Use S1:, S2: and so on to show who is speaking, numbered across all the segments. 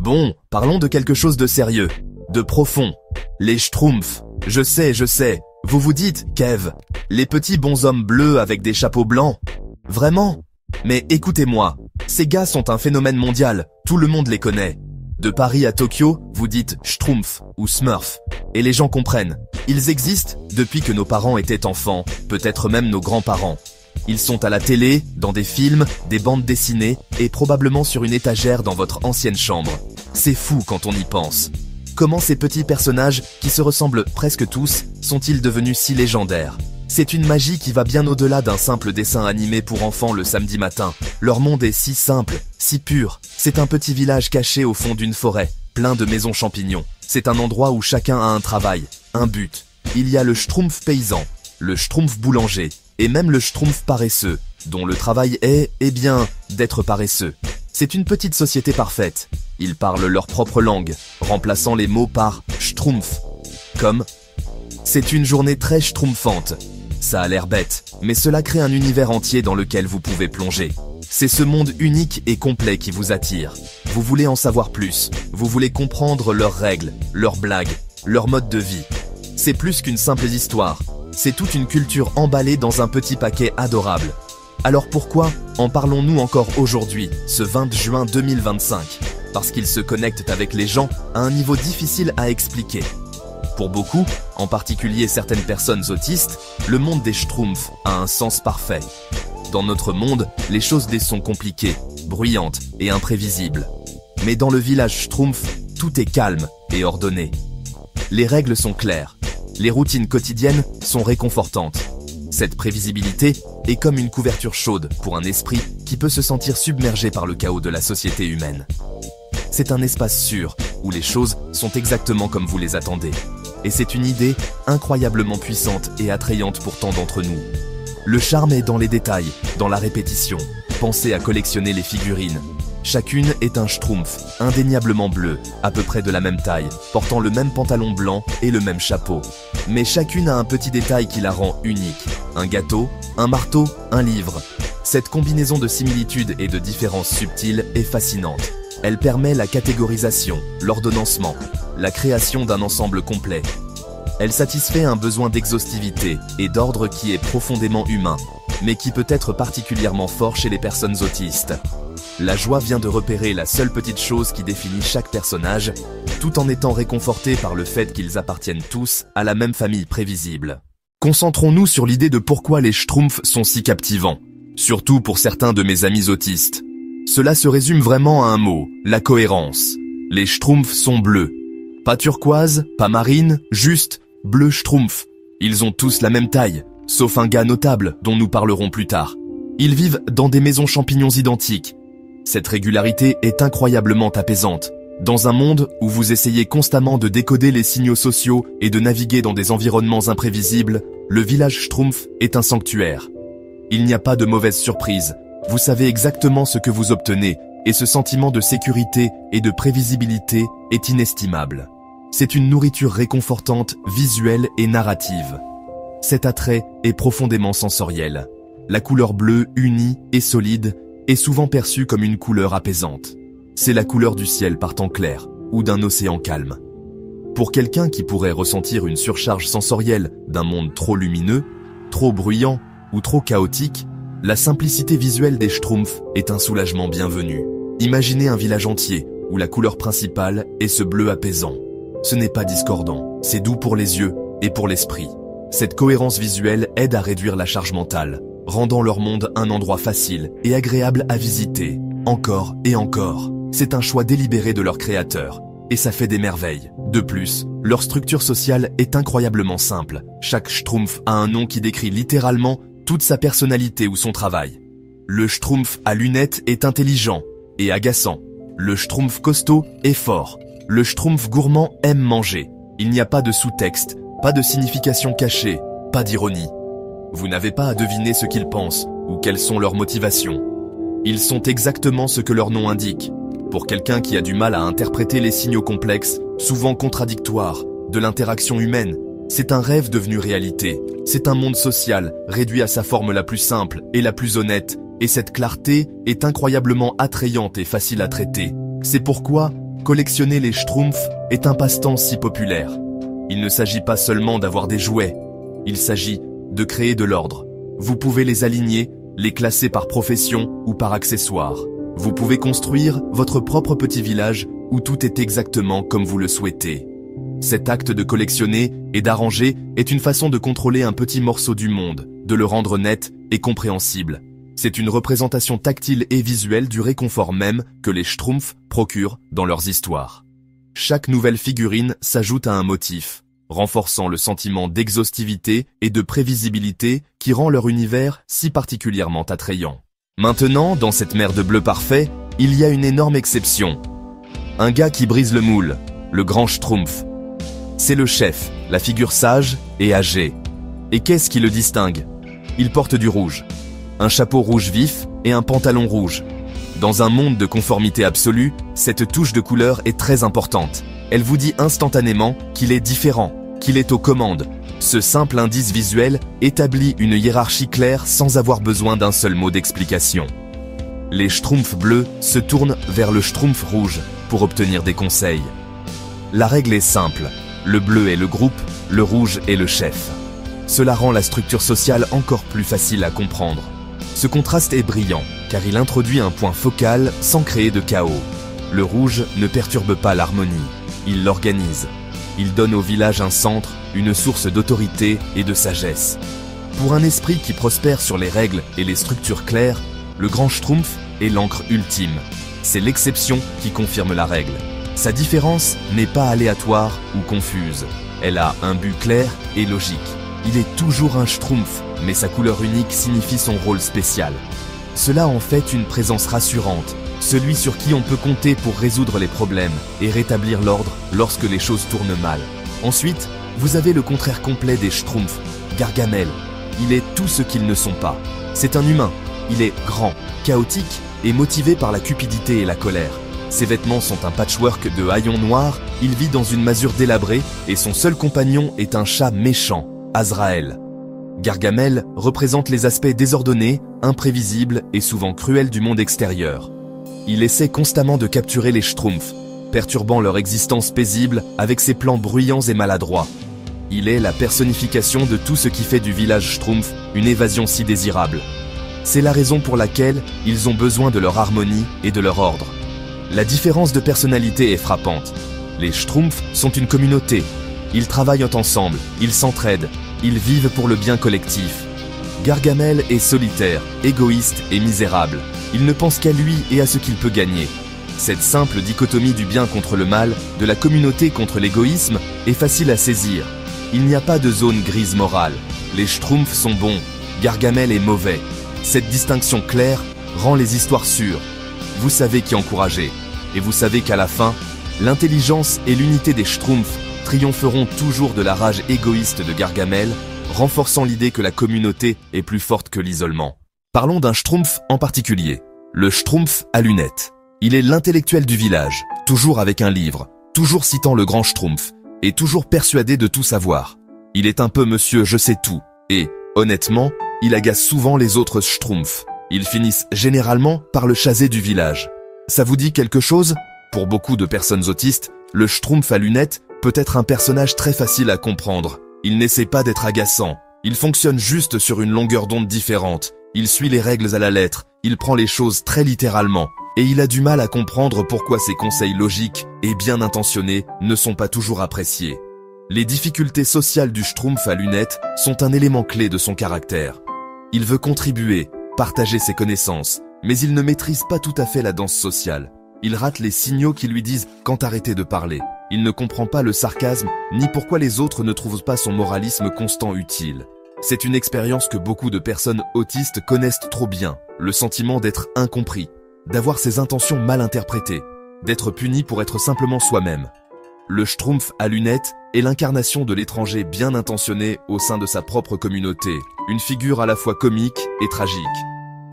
S1: Bon, parlons de quelque chose de sérieux, de profond. Les Schtroumpfs. Je sais. Vous vous dites, Kev, les petits bonshommes bleus avec des chapeaux blancs. Vraiment? Mais écoutez-moi, ces gars sont un phénomène mondial, tout le monde les connaît. De Paris à Tokyo, vous dites Schtroumpf ou Smurf, et les gens comprennent. Ils existent depuis que nos parents étaient enfants, peut-être même nos grands-parents. Ils sont à la télé, dans des films, des bandes dessinées, et probablement sur une étagère dans votre ancienne chambre. C'est fou quand on y pense. Comment ces petits personnages, qui se ressemblent presque tous, sont-ils devenus si légendaires? C'est une magie qui va bien au-delà d'un simple dessin animé pour enfants le samedi matin. Leur monde est si simple, si pur. C'est un petit village caché au fond d'une forêt, plein de maisons champignons. C'est un endroit où chacun a un travail, un but. Il y a le Schtroumpf paysan, le Schtroumpf boulanger, et même le Schtroumpf paresseux, dont le travail est, d'être paresseux. C'est une petite société parfaite. Ils parlent leur propre langue, remplaçant les mots par Schtroumpf. Comme « C'est une journée très schtroumpfante ». Ça a l'air bête, mais cela crée un univers entier dans lequel vous pouvez plonger. C'est ce monde unique et complet qui vous attire. Vous voulez en savoir plus, vous voulez comprendre leurs règles, leurs blagues, leur mode de vie. C'est plus qu'une simple histoire, c'est toute une culture emballée dans un petit paquet adorable. Alors pourquoi en parlons-nous encore aujourd'hui, ce 20 juin 2025 ? Parce qu'ils se connectent avec les gens à un niveau difficile à expliquer. Pour beaucoup, en particulier certaines personnes autistes, le monde des Schtroumpfs a un sens parfait. Dans notre monde, les choses sont compliquées, bruyantes et imprévisibles. Mais dans le village Schtroumpf, tout est calme et ordonné. Les règles sont claires, les routines quotidiennes sont réconfortantes. Cette prévisibilité est comme une couverture chaude pour un esprit qui peut se sentir submergé par le chaos de la société humaine. C'est un espace sûr, où les choses sont exactement comme vous les attendez. Et c'est une idée incroyablement puissante et attrayante pour tant d'entre nous. Le charme est dans les détails, dans la répétition. Pensez à collectionner les figurines. Chacune est un Schtroumpf, indéniablement bleu, à peu près de la même taille, portant le même pantalon blanc et le même chapeau. Mais chacune a un petit détail qui la rend unique. Un gâteau, un marteau, un livre. Cette combinaison de similitudes et de différences subtiles est fascinante. Elle permet la catégorisation, l'ordonnancement, la création d'un ensemble complet. Elle satisfait un besoin d'exhaustivité et d'ordre qui est profondément humain, mais qui peut être particulièrement fort chez les personnes autistes. La joie vient de repérer la seule petite chose qui définit chaque personnage, tout en étant réconforté par le fait qu'ils appartiennent tous à la même famille prévisible. Concentrons-nous sur l'idée de pourquoi les Schtroumpfs sont si captivants, surtout pour certains de mes amis autistes. Cela se résume vraiment à un mot, la cohérence. Les Schtroumpfs sont bleus. Pas turquoise, pas marine, juste bleu Schtroumpf. Ils ont tous la même taille, sauf un gars notable dont nous parlerons plus tard. Ils vivent dans des maisons champignons identiques. Cette régularité est incroyablement apaisante. Dans un monde où vous essayez constamment de décoder les signaux sociaux et de naviguer dans des environnements imprévisibles, le village Schtroumpf est un sanctuaire. Il n'y a pas de mauvaise surprise. Vous savez exactement ce que vous obtenez, et ce sentiment de sécurité et de prévisibilité est inestimable. C'est une nourriture réconfortante, visuelle et narrative. Cet attrait est profondément sensoriel. La couleur bleue, unie et solide, est souvent perçue comme une couleur apaisante. C'est la couleur du ciel par temps clair, ou d'un océan calme. Pour quelqu'un qui pourrait ressentir une surcharge sensorielle d'un monde trop lumineux, trop bruyant ou trop chaotique, la simplicité visuelle des Schtroumpfs est un soulagement bienvenu. Imaginez un village entier où la couleur principale est ce bleu apaisant. Ce n'est pas discordant, c'est doux pour les yeux et pour l'esprit. Cette cohérence visuelle aide à réduire la charge mentale, rendant leur monde un endroit facile et agréable à visiter, encore et encore. C'est un choix délibéré de leur créateur, et ça fait des merveilles. De plus, leur structure sociale est incroyablement simple. Chaque Schtroumpf a un nom qui décrit littéralement toute sa personnalité ou son travail. Le Schtroumpf à lunettes est intelligent et agaçant. Le Schtroumpf costaud est fort. Le Schtroumpf gourmand aime manger. Il n'y a pas de sous-texte, pas de signification cachée, pas d'ironie. Vous n'avez pas à deviner ce qu'ils pensent ou quelles sont leurs motivations. Ils sont exactement ce que leur nom indique. Pour quelqu'un qui a du mal à interpréter les signaux complexes, souvent contradictoires, de l'interaction humaine, c'est un rêve devenu réalité. C'est un monde social, réduit à sa forme la plus simple et la plus honnête, et cette clarté est incroyablement attrayante et facile à traiter. C'est pourquoi, Collectionner les Schtroumpfs est un passe-temps si populaire. Il ne s'agit pas seulement d'avoir des jouets, il s'agit de créer de l'ordre. Vous pouvez les aligner, les classer par profession ou par accessoire. Vous pouvez construire votre propre petit village où tout est exactement comme vous le souhaitez. Cet acte de collectionner et d'arranger est une façon de contrôler un petit morceau du monde, de le rendre net et compréhensible. C'est une représentation tactile et visuelle du réconfort même que les Schtroumpfs procurent dans leurs histoires. Chaque nouvelle figurine s'ajoute à un motif, renforçant le sentiment d'exhaustivité et de prévisibilité qui rend leur univers si particulièrement attrayant. Maintenant, dans cette mer de bleu parfait, il y a une énorme exception. Un gars qui brise le moule, le grand Schtroumpf. C'est le chef, la figure sage et âgée. Et qu'est-ce qui le distingue? Il porte du rouge. Un chapeau rouge vif et un pantalon rouge. Dans un monde de conformité absolue, cette touche de couleur est très importante. Elle vous dit instantanément qu'il est différent, qu'il est aux commandes. Ce simple indice visuel établit une hiérarchie claire sans avoir besoin d'un seul mot d'explication. Les Schtroumpfs bleus se tournent vers le Schtroumpf rouge pour obtenir des conseils. La règle est simple, le bleu est le groupe, le rouge est le chef. Cela rend la structure sociale encore plus facile à comprendre. Ce contraste est brillant, car il introduit un point focal sans créer de chaos. Le rouge ne perturbe pas l'harmonie, il l'organise. Il donne au village un centre, une source d'autorité et de sagesse. Pour un esprit qui prospère sur les règles et les structures claires, le grand Schtroumpf est l'encre ultime. C'est l'exception qui confirme la règle. Sa différence n'est pas aléatoire ou confuse. Elle a un but clair et logique. Il est toujours un Schtroumpf, mais sa couleur unique signifie son rôle spécial. Cela en fait une présence rassurante, celui sur qui on peut compter pour résoudre les problèmes et rétablir l'ordre lorsque les choses tournent mal. Ensuite, vous avez le contraire complet des Schtroumpfs, Gargamel. Il est tout ce qu'ils ne sont pas. C'est un humain. Il est grand, chaotique et motivé par la cupidité et la colère. Ses vêtements sont un patchwork de haillons noirs, il vit dans une masure délabrée et son seul compagnon est un chat méchant, Azraël. Gargamel représente les aspects désordonnés, imprévisibles et souvent cruels du monde extérieur. Il essaie constamment de capturer les Schtroumpfs, perturbant leur existence paisible avec ses plans bruyants et maladroits. Il est la personnification de tout ce qui fait du village Schtroumpf une évasion si désirable. C'est la raison pour laquelle ils ont besoin de leur harmonie et de leur ordre. La différence de personnalité est frappante. Les Schtroumpfs sont une communauté. Ils travaillent ensemble, ils s'entraident, ils vivent pour le bien collectif. Gargamel est solitaire, égoïste et misérable. Il ne pense qu'à lui et à ce qu'il peut gagner. Cette simple dichotomie du bien contre le mal, de la communauté contre l'égoïsme, est facile à saisir. Il n'y a pas de zone grise morale. Les Schtroumpfs sont bons, Gargamel est mauvais. Cette distinction claire rend les histoires sûres. Vous savez qui encourager. Et vous savez qu'à la fin, l'intelligence et l'unité des Schtroumpfs triompheront toujours de la rage égoïste de Gargamel, renforçant l'idée que la communauté est plus forte que l'isolement. Parlons d'un Schtroumpf en particulier, le Schtroumpf à lunettes. Il est l'intellectuel du village, toujours avec un livre, toujours citant le grand Schtroumpf, et toujours persuadé de tout savoir. Il est un peu monsieur je sais tout, et, honnêtement, il agace souvent les autres Schtroumpfs. Ils finissent généralement par le chaser du village. Ça vous dit quelque chose? Pour beaucoup de personnes autistes, le Schtroumpf à lunettes peut être un personnage très facile à comprendre. Il n'essaie pas d'être agaçant. Il fonctionne juste sur une longueur d'onde différente. Il suit les règles à la lettre. Il prend les choses très littéralement. Et il a du mal à comprendre pourquoi ses conseils logiques et bien intentionnés ne sont pas toujours appréciés. Les difficultés sociales du Schtroumpf à lunettes sont un élément clé de son caractère. Il veut contribuer, partager ses connaissances, mais il ne maîtrise pas tout à fait la danse sociale. Il rate les signaux qui lui disent quand arrêter de parler. Il ne comprend pas le sarcasme, ni pourquoi les autres ne trouvent pas son moralisme constant utile. C'est une expérience que beaucoup de personnes autistes connaissent trop bien, le sentiment d'être incompris, d'avoir ses intentions mal interprétées, d'être puni pour être simplement soi-même. Le Schtroumpf à lunettes est l'incarnation de l'étranger bien intentionné au sein de sa propre communauté, une figure à la fois comique et tragique.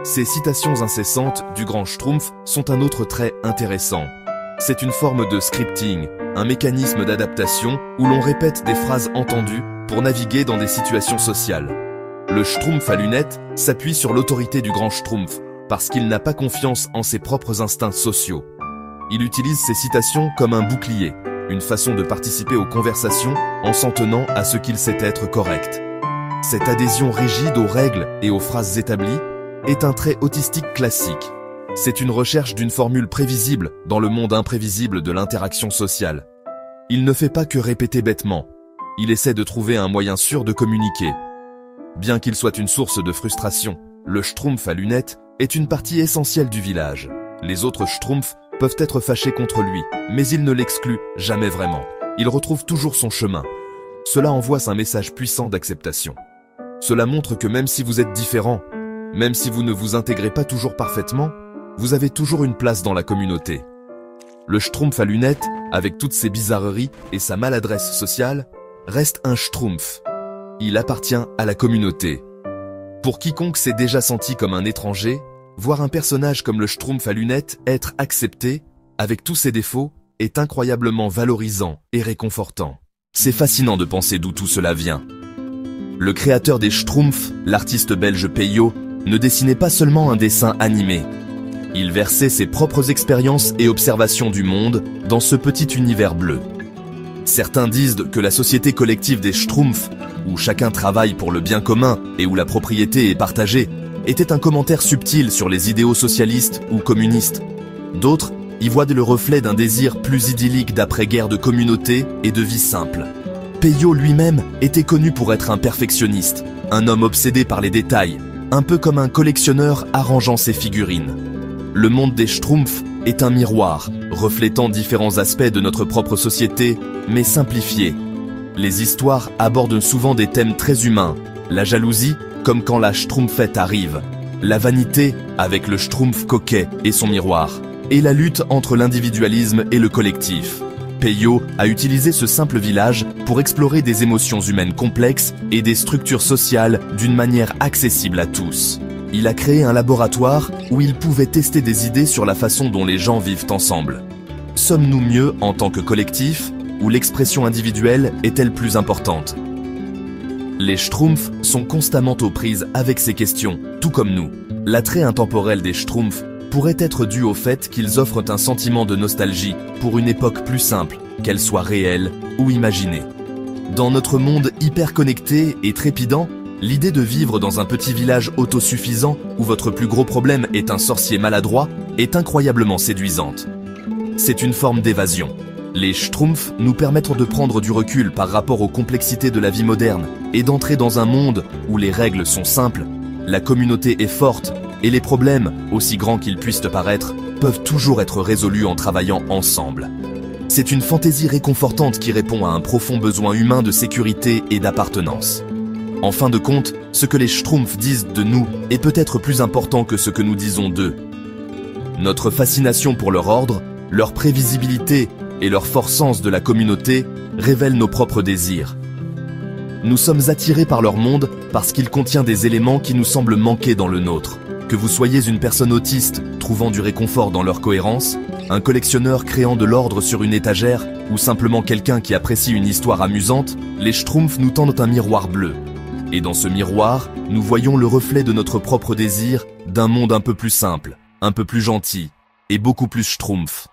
S1: Ces citations incessantes du grand Schtroumpf sont un autre trait intéressant. C'est une forme de scripting, un mécanisme d'adaptation où l'on répète des phrases entendues pour naviguer dans des situations sociales. Le Schtroumpf à lunettes s'appuie sur l'autorité du grand Schtroumpf parce qu'il n'a pas confiance en ses propres instincts sociaux. Il utilise ces citations comme un bouclier, une façon de participer aux conversations en s'en tenant à ce qu'il sait être correct. Cette adhésion rigide aux règles et aux phrases établies est un trait autistique classique. C'est une recherche d'une formule prévisible dans le monde imprévisible de l'interaction sociale. Il ne fait pas que répéter bêtement. Il essaie de trouver un moyen sûr de communiquer. Bien qu'il soit une source de frustration, le schtroumpf à lunettes est une partie essentielle du village. Les autres schtroumpfs peuvent être fâchés contre lui, mais il ne l'exclut jamais vraiment. Il retrouve toujours son chemin. Cela envoie un message puissant d'acceptation. Cela montre que même si vous êtes différent, même si vous ne vous intégrez pas toujours parfaitement, vous avez toujours une place dans la communauté. Le schtroumpf à lunettes, avec toutes ses bizarreries et sa maladresse sociale, reste un schtroumpf. Il appartient à la communauté. Pour quiconque s'est déjà senti comme un étranger, voir un personnage comme le schtroumpf à lunettes être accepté, avec tous ses défauts, est incroyablement valorisant et réconfortant. C'est fascinant de penser d'où tout cela vient. Le créateur des schtroumpfs, l'artiste belge Peyo, ne dessinait pas seulement un dessin animé. Il versait ses propres expériences et observations du monde dans ce petit univers bleu. Certains disent que la société collective des schtroumpfs, où chacun travaille pour le bien commun et où la propriété est partagée, était un commentaire subtil sur les idéaux socialistes ou communistes. D'autres y voient le reflet d'un désir plus idyllique d'après-guerre de communauté et de vie simple. Peyo lui-même était connu pour être un perfectionniste, un homme obsédé par les détails, un peu comme un collectionneur arrangeant ses figurines. Le monde des schtroumpfs est un miroir, reflétant différents aspects de notre propre société, mais simplifiés. Les histoires abordent souvent des thèmes très humains, la jalousie, comme quand la schtroumpfette arrive, la vanité, avec le schtroumpf coquet et son miroir, et la lutte entre l'individualisme et le collectif. Peyo a utilisé ce simple village pour explorer des émotions humaines complexes et des structures sociales d'une manière accessible à tous. Il a créé un laboratoire où il pouvait tester des idées sur la façon dont les gens vivent ensemble. Sommes-nous mieux en tant que collectif, ou l'expression individuelle est-elle plus importante? Les schtroumpfs sont constamment aux prises avec ces questions, tout comme nous. L'attrait intemporel des schtroumpfs pourrait être dû au fait qu'ils offrent un sentiment de nostalgie pour une époque plus simple, qu'elle soit réelle ou imaginée. Dans notre monde hyper connecté et trépidant, l'idée de vivre dans un petit village autosuffisant où votre plus gros problème est un sorcier maladroit est incroyablement séduisante. C'est une forme d'évasion. Les schtroumpfs nous permettent de prendre du recul par rapport aux complexités de la vie moderne et d'entrer dans un monde où les règles sont simples, la communauté est forte et les problèmes, aussi grands qu'ils puissent paraître, peuvent toujours être résolus en travaillant ensemble. C'est une fantaisie réconfortante qui répond à un profond besoin humain de sécurité et d'appartenance. En fin de compte, ce que les schtroumpfs disent de nous est peut-être plus important que ce que nous disons d'eux. Notre fascination pour leur ordre, leur prévisibilité et leur fort sens de la communauté révèlent nos propres désirs. Nous sommes attirés par leur monde parce qu'il contient des éléments qui nous semblent manquer dans le nôtre. Que vous soyez une personne autiste trouvant du réconfort dans leur cohérence, un collectionneur créant de l'ordre sur une étagère ou simplement quelqu'un qui apprécie une histoire amusante, les schtroumpfs nous tendent un miroir bleu. Et dans ce miroir, nous voyons le reflet de notre propre désir d'un monde un peu plus simple, un peu plus gentil et beaucoup plus schtroumpf.